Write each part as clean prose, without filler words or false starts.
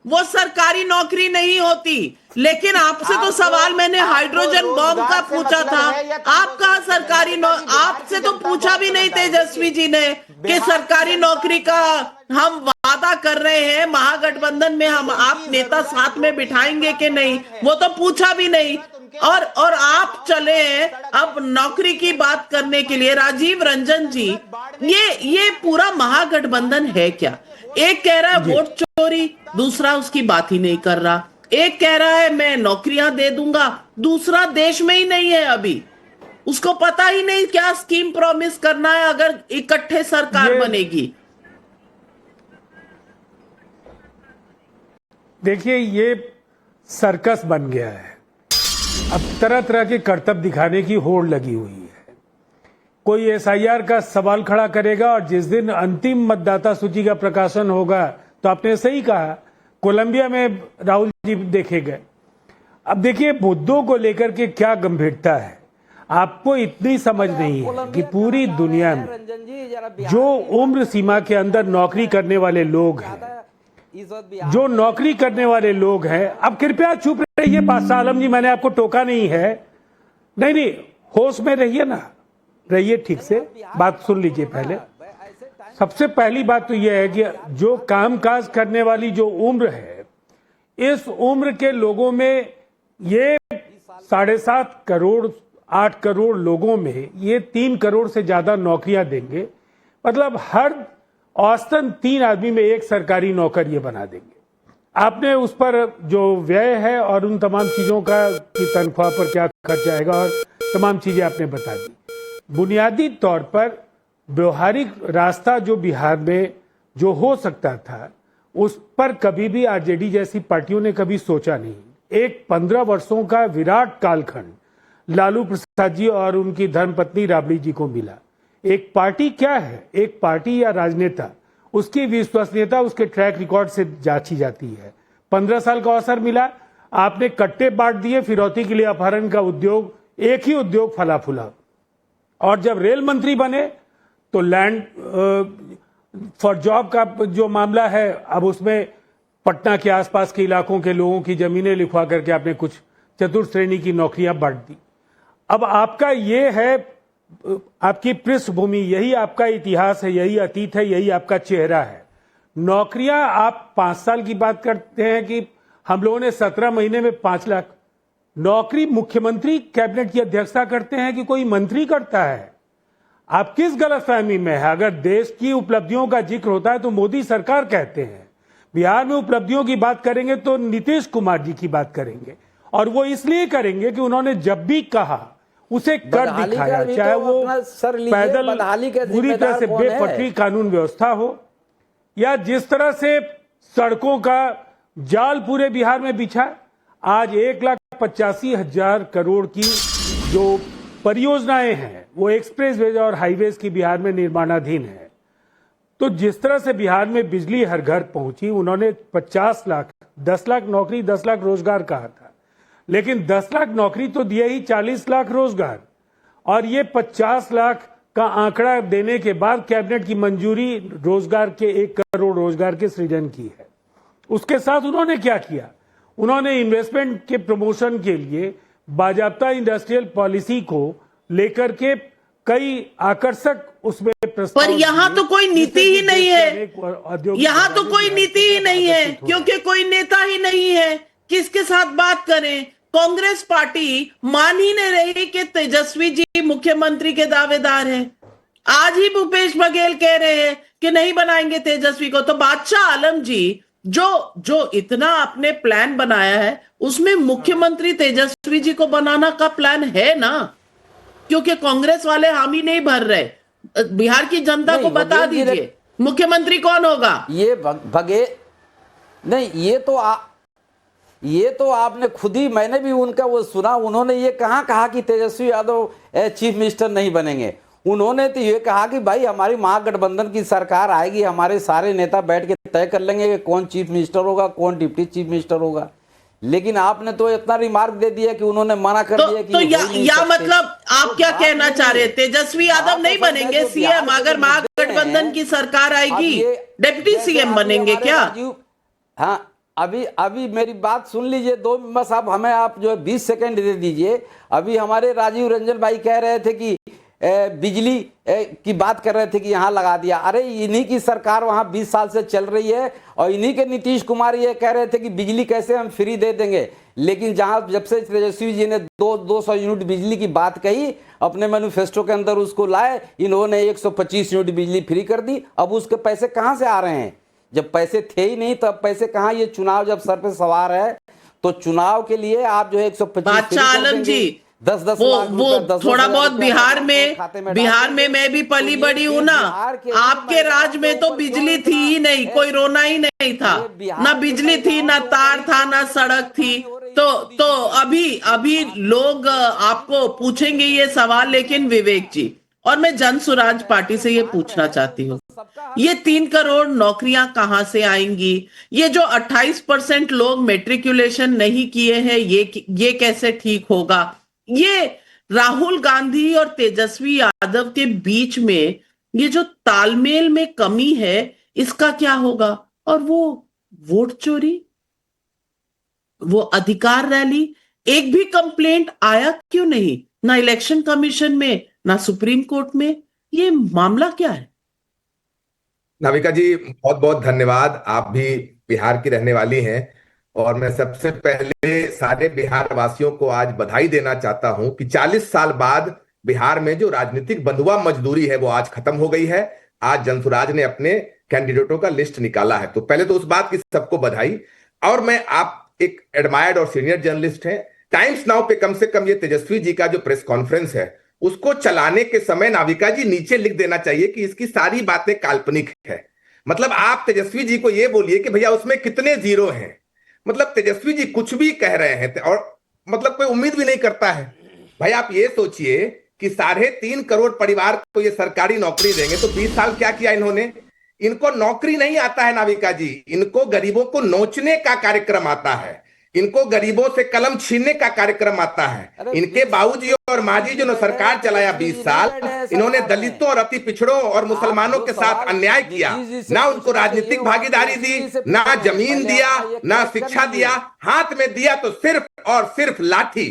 वो सरकारी नौकरी नहीं होती। लेकिन आपसे तो सवाल मैंने हाइड्रोजन बॉम्ब का पूछा था, आप कहा सरकारी आपसे तो पूछा भी नहीं तेजस्वी जी ने कि सरकारी नौकरी का हम वादा कर रहे हैं, महागठबंधन में हम आप नेता साथ में बिठाएंगे कि नहीं, वो तो पूछा भी नहीं। और आप चले हैं अब नौकरी की बात करने के लिए। राजीव रंजन जी, ये पूरा महागठबंधन है क्या? एक कह रहा है वोट चोरी, दूसरा उसकी बात ही नहीं कर रहा। एक कह रहा है मैं नौकरियां दे दूंगा, दूसरा देश में ही नहीं है अभी, उसको पता ही नहीं क्या स्कीम प्रॉमिस करना है अगर इकट्ठे सरकार बनेगी। देखिए, ये सर्कस बन गया है। अब तरह तरह के करतब दिखाने की होड़ लगी हुई है। कोई एसआईआर का सवाल खड़ा करेगा और जिस दिन अंतिम मतदाता सूची का प्रकाशन होगा, तो आपने सही कहा, कोलंबिया में राहुल जी देखे गए। अब देखिए, मुद्दों को लेकर के क्या गंभीरता है, आपको इतनी समझ नहीं है कि पूरी दुनिया में जो उम्र सीमा के अंदर नौकरी करने वाले लोग हैं, जो नौकरी करने वाले लोग हैं, अब कृपया चुप रहिए बादशाह आलम जी, मैंने आपको टोका नहीं है। नहीं, होश में रहिए ना, रहिए, ठीक से बात सुन लीजिए। पहले सबसे पहली बात तो यह है कि जो कामकाज करने वाली जो उम्र है, इस उम्र के लोगों में ये 7.5 करोड़ 8 करोड़ लोगों में ये 3 करोड़ से ज्यादा नौकरियां देंगे। मतलब हर औसतन 3 आदमी में एक सरकारी नौकर ये बना देंगे। आपने उस पर जो व्यय है और उन तमाम चीजों का कि तनख्वाह पर क्या खर्च आएगा और तमाम चीजें आपने बता दी। बुनियादी तौर पर व्यवहारिक रास्ता जो बिहार में जो हो सकता था, उस पर कभी भी आरजेडी जैसी पार्टियों ने कभी सोचा नहीं। एक 15 वर्षों का विराट कालखंड लालू प्रसाद जी और उनकी धर्मपत्नी राबड़ी जी को मिला। एक पार्टी क्या है, एक पार्टी या राजनेता, उसकी विश्वसनीयता उसके ट्रैक रिकॉर्ड से जांची जाती है। 15 साल का अवसर मिला, आपने कट्टे बांट दिए, फिरौती के लिए अपहरण का उद्योग, एक ही उद्योग फला फूला। और जब रेल मंत्री बने तो लैंड फॉर जॉब का जो मामला है, अब उसमें पटना के आसपास के इलाकों के लोगों की जमीनें लिखवा करके आपने कुछ चतुर्थ श्रेणी की नौकरियां बांट दी। अब आपका ये है, आपकी पृष्ठभूमि, यही आपका इतिहास है, यही अतीत है, यही आपका चेहरा है। नौकरियां आप 5 साल की बात करते हैं कि हम लोगों ने 17 महीने में 5 लाख नौकरी मुख्यमंत्री कैबिनेट की अध्यक्षता करते हैं कि कोई मंत्री करता है? आप किस गलतफहमी में है? अगर देश की उपलब्धियों का जिक्र होता है तो मोदी सरकार कहते हैं, बिहार में उपलब्धियों की बात करेंगे तो नीतीश कुमार जी की बात करेंगे। और वो इसलिए करेंगे कि उन्होंने जब भी कहा उसे कर दिखाया, चाहे वो पैदल पूरी तरह से बेपटरी कानून व्यवस्था हो, या जिस तरह से सड़कों का जाल पूरे बिहार में बिछा। आज 1,85,000 करोड़ की जो परियोजनाएं हैं वो एक्सप्रेसवेज और हाईवेज की बिहार में निर्माणाधीन है। तो जिस तरह से बिहार में बिजली हर घर पहुंची, उन्होंने 50 लाख 10 लाख नौकरी 10 लाख रोजगार कहा था, लेकिन 10 लाख नौकरी तो दिए ही 40 लाख रोजगार। और ये 50 लाख का आंकड़ा देने के बाद कैबिनेट की मंजूरी रोजगार के 1 करोड़ रोजगार के सृजन की है। उसके साथ उन्होंने क्या किया, उन्होंने इन्वेस्टमेंट के प्रमोशन के लिए बाजाबता इंडस्ट्रियल पॉलिसी को लेकर के कई आकर्षक उसमें प्रस्ताव, पर यहाँ तो कोई नीति ही नहीं है, यहाँ तो कोई नीति ही नहीं है, क्योंकि कोई नेता ही नहीं है। किसके साथ बात करें? कांग्रेस पार्टी मान ही नहीं रही कि तेजस्वी जी मुख्यमंत्री के दावेदार हैं। आज ही भूपेश बघेल कह रहे हैं कि नहीं बनाएंगे तेजस्वी को। तो बादशाह आलम जी, जो इतना आपने प्लान बनाया है, उसमें मुख्यमंत्री तेजस्वी जी को बनाना का प्लान है ना? क्योंकि कांग्रेस वाले हामी नहीं भर रहे। बिहार की जनता को बता दीजिए मुख्यमंत्री कौन होगा। ये बघेल नहीं, ये तो आपने खुद ही, मैंने भी उनका वो सुना, उन्होंने ये कहा कि तेजस्वी यादव चीफ मिनिस्टर नहीं बनेंगे। उन्होंने तो ये कहा कि भाई हमारी महागठबंधन की सरकार आएगी, हमारे सारे नेता बैठ के तय कर लेंगे कि कौन चीफ मिनिस्टर होगा, कौन डिप्टी चीफ मिनिस्टर होगा। लेकिन आपने तो इतना रिमार्क दे दिया कि उन्होंने मना कर दिया कि या मतलब आप क्या कहना चाह रहे हैं? तेजस्वी यादव नहीं बनेंगे सीएम? अगर महागठबंधन की सरकार आएगी, डिप्टी सीएम बनेंगे क्या? हाँ, अभी मेरी बात सुन लीजिए 2 बस। आप हमें आप जो है 20 सेकंड दे दीजिए। अभी हमारे राजीव रंजन भाई कह रहे थे कि बिजली की बात कर रहे थे कि यहाँ लगा दिया। अरे इन्हीं की सरकार वहाँ 20 साल से चल रही है और इन्हीं के नीतीश कुमार ये कह रहे थे कि बिजली कैसे हम फ्री दे देंगे। लेकिन जहाँ जब से तेजस्वी जी ने 200 यूनिट बिजली की बात कही अपने मैनिफेस्टो के अंदर, उसको लाए, इन्होंने 125 यूनिट बिजली फ्री कर दी। अब उसके पैसे कहाँ से आ रहे हैं? जब पैसे थे ही नहीं तब पैसे कहाँ? ये चुनाव जब सर पे सवार है तो चुनाव के लिए आप जो है 125 बादशाह आलम जी 10-10 वो लाख रुपए, थोड़ा बहुत बिहार में मैं भी पली बड़ी हूँ ना। आपके राज में तो बिजली थी ही नहीं, कोई रोना ही नहीं था, ना बिजली थी, ना तार था, ना सड़क थी। तो अभी लोग आपको पूछेंगे ये सवाल, लेकिन विवेक जी, और मैं जन स्वराज पार्टी से ये पूछना चाहती हूँ, ये 3 करोड़ नौकरियां कहां से आएंगी? ये जो 28% लोग मेट्रिकुलेशन नहीं किए हैं, ये कैसे ठीक होगा? ये राहुल गांधी और तेजस्वी यादव के बीच में ये जो तालमेल में कमी है, इसका क्या होगा? और वो वोट चोरी, वो अधिकार रैली, एक भी कंप्लेंट आया क्यों नहीं? ना इलेक्शन कमीशन में, ना सुप्रीम कोर्ट में। ये मामला क्या है? नाविका जी बहुत बहुत धन्यवाद। आप भी बिहार की रहने वाली हैं और मैं सबसे पहले सारे बिहार वासियों को आज बधाई देना चाहता हूं कि 40 साल बाद बिहार में जो राजनीतिक बंधुआ मजदूरी है वो आज खत्म हो गई है। आज जनसुराज ने अपने कैंडिडेटों का लिस्ट निकाला है, तो पहले तो उस बात की सबको बधाई। और मैं, आप एक एडमायर्ड और सीनियर जर्नलिस्ट हैं, टाइम्स नाउ पे कम से कम ये तेजस्वी जी का जो प्रेस कॉन्फ्रेंस है उसको चलाने के समय नाविका जी नीचे लिख देना चाहिए कि इसकी सारी बातें काल्पनिक है। मतलब आप तेजस्वी जी को यह बोलिए कि भैया उसमें कितने जीरो हैं। मतलब तेजस्वी जी कुछ भी कह रहे हैं और मतलब कोई उम्मीद भी नहीं करता है। भाई आप ये सोचिए कि 3.5 करोड़ परिवार को ये सरकारी नौकरी देंगे, तो 20 साल क्या किया इन्होंने? इनको नौकरी नहीं आता है नाविका जी, इनको गरीबों को नोचने का कार्यक्रम आता है, इनको गरीबों से कलम छीनने का कार्यक्रम आता है। इनके बाबूजी और माजी जो सरकार चलाया 20 साल, इन्होंने दलितों और अति पिछड़ों और मुसलमानों के साथ अन्याय किया। ना उनको राजनीतिक भागीदारी दी, ना जमीन दिया, ना शिक्षा दिया, हाथ में दिया तो सिर्फ और सिर्फ लाठी।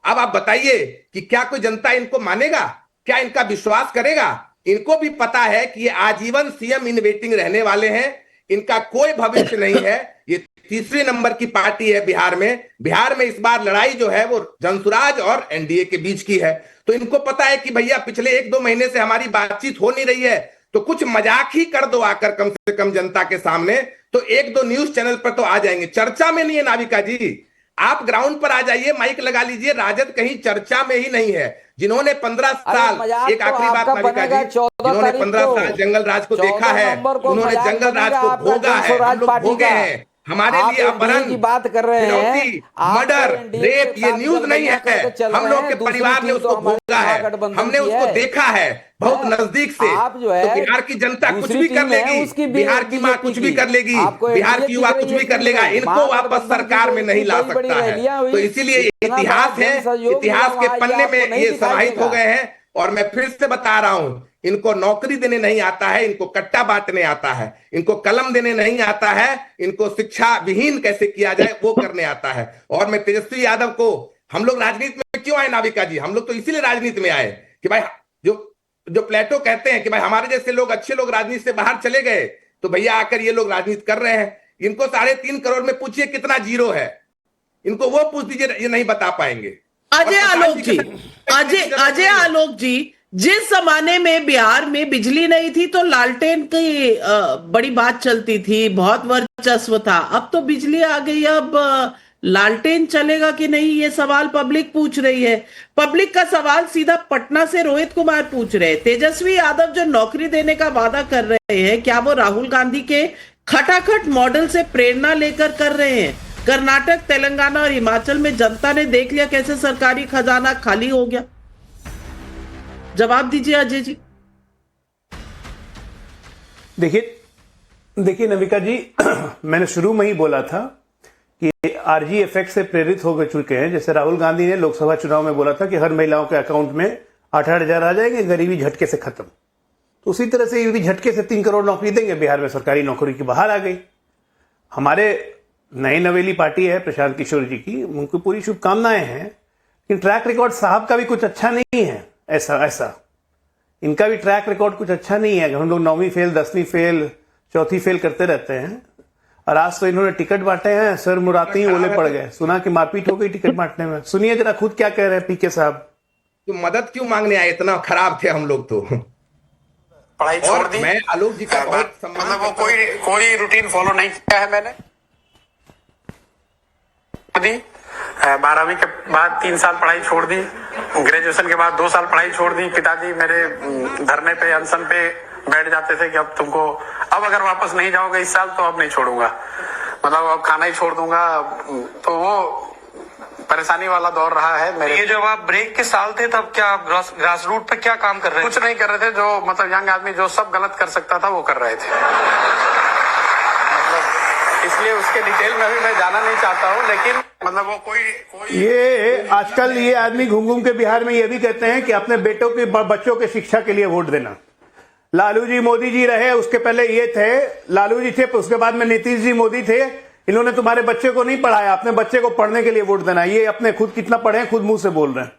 अब आप बताइए कि क्या कोई जनता इनको मानेगा? क्या इनका विश्वास करेगा? इनको भी पता है कि ये आजीवन सीएम इन वेटिंग रहने वाले हैं, इनका कोई भविष्य नहीं है। ये तीसरे नंबर की पार्टी है बिहार में। बिहार में इस बार लड़ाई जो है वो जनसुराज और एनडीए के बीच की है। तो इनको पता है कि भैया पिछले 1-2 महीने से हमारी बातचीत हो नहीं रही है, तो कुछ मजाक ही कर दो आकर कम से कम जनता के सामने, तो 1-2 न्यूज चैनल पर तो आ जाएंगे। चर्चा में नहीं है नाविका जी, आप ग्राउंड पर आ जाइए, माइक लगा लीजिए। राजद कहीं चर्चा में ही नहीं है। जिन्होंने 15 साल, एक आखिरी बात नाविका जी, जिन्होंने 15 साल जंगल राज को देखा है, उन्होंने जंगल राज को भोगा है, हम लोग भोगे हैं। हमारे लिए अपहरण की बात कर रहे हैं, मर्डर, रेप, ये न्यूज नहीं है। हम लोग के परिवार ने उसको भोगा है, हमने उसको देखा है बहुत नजदीक से। तो बिहार की जनता कुछ भी कर लेगी, बिहार की माँ कुछ भी कर लेगी, बिहार की युवा कुछ भी कर लेगा, इनको वापस सरकार में नहीं ला सकता है। तो इसीलिए इतिहास है, इतिहास के पन्ने में ये समाहित हो गए हैं। और मैं फिर से बता रहा हूं, इनको नौकरी देने नहीं आता है, इनको कट्टा बांटने आता है, इनको कलम देने नहीं आता है, इनको शिक्षा विहीन कैसे किया जाए वो करने आता है। और मैं तेजस्वी यादव को, हम लोग राजनीति में क्यों आए नाविका जी? हम लोग तो इसीलिए राजनीति में आए कि भाई जो प्लेटो कहते हैं कि भाई हमारे जैसे लोग, अच्छे लोग राजनीति से बाहर चले गए, तो भैया आकर ये लोग राजनीति कर रहे हैं। इनको 3.5 करोड़ में पूछिए कितना जीरो है, इनको वो पूछ दीजिए, ये नहीं बता पाएंगे। अजय आलोक जी, जिस जमाने में बिहार में बिजली नहीं थी तो लालटेन की बड़ी बात चलती थी, बहुत वर्चस्व था। अब तो बिजली आ गई, अब लालटेन चलेगा कि नहीं, ये सवाल पब्लिक पूछ रही है। पब्लिक का सवाल सीधा पटना से रोहित कुमार पूछ रहे हैं। तेजस्वी यादव जो नौकरी देने का वादा कर रहे हैं, क्या वो राहुल गांधी के खटाखट मॉडल से प्रेरणा लेकर कर रहे हैं? कर्नाटक, तेलंगाना और हिमाचल में जनता ने देख लिया कैसे सरकारी खजाना खाली हो गया। जवाब दीजिए अजय जी। देखिए नविका जी, मैंने शुरू में ही बोला था कि आरजी इफेक्ट से प्रेरित हो चुके हैं। जैसे राहुल गांधी ने लोकसभा चुनाव में बोला था कि हर महिलाओं के अकाउंट में 8,000 आ जाएंगे, गरीबी झटके से खत्म। तो उसी तरह से ये भी झटके से 3 करोड़ नौकरी देंगे। बिहार में सरकारी नौकरी की बहार आ गई। हमारे नई नवेली पार्टी है प्रशांत किशोर जी की, उनको पूरी शुभकामनाएं हैं, लेकिन ट्रैक रिकॉर्ड साहब का भी कुछ अच्छा नहीं है। ऐसा इनका भी ट्रैक रिकॉर्ड कुछ अच्छा नहीं है। हम लोग 9वीं फेल, 10वीं फेल, 4थी फेल करते रहते हैं, और आज तो इन्होंने टिकट बांटे हैं, सर मुराती ओले पड़ गए। सुना कि मारपीट हो गई टिकट बांटने में। सुनिए जरा खुद क्या कह रहे हैं पीके साहब। तो मदद क्यों मांगने आए? इतना खराब थे हम लोग तो। पढ़ाई छोड़ दी। मैं आलोक जी का बहुत सम्मान मतलब वो कोई रूटीन फॉलो नहीं किया है मैंने। 12वीं के बाद 3 साल पढ़ाई छोड़ दी, ग्रेजुएशन के बाद 2 साल पढ़ाई छोड़ दी। पिताजी मेरे धरने पे, अनशन पे बैठ जाते थे कि अब तुमको, अब अगर वापस नहीं जाओगे इस साल तो अब नहीं छोड़ूंगा, मतलब अब खाना ही छोड़ दूंगा। तो वो परेशानी वाला दौर रहा है मेरे। ये जब आप ब्रेक के साल थे तब क्या ग्रास रूट पे क्या काम कर रहे थे? कुछ नहीं कर रहे थे, जो मतलब यंग आदमी जो सब गलत कर सकता था वो कर रहे थे। मतलब इसलिए उसके डिटेल में भी मैं जाना नहीं चाहता हूँ, लेकिन मतलब वो कोई ये आजकल ये आदमी घूम घूम के बिहार में ये भी कहते हैं कि अपने बेटों के बच्चों के शिक्षा के लिए वोट देना। लालू जी मोदी जी रहे, उसके पहले ये थे, लालू जी थे, उसके बाद में नीतीश जी मोदी थे। इन्होंने तुम्हारे बच्चे को नहीं पढ़ाया, अपने बच्चे को पढ़ने के लिए वोट देना। ये अपने खुद कितना पढ़े हैं खुद मुंह से बोल रहे हैं।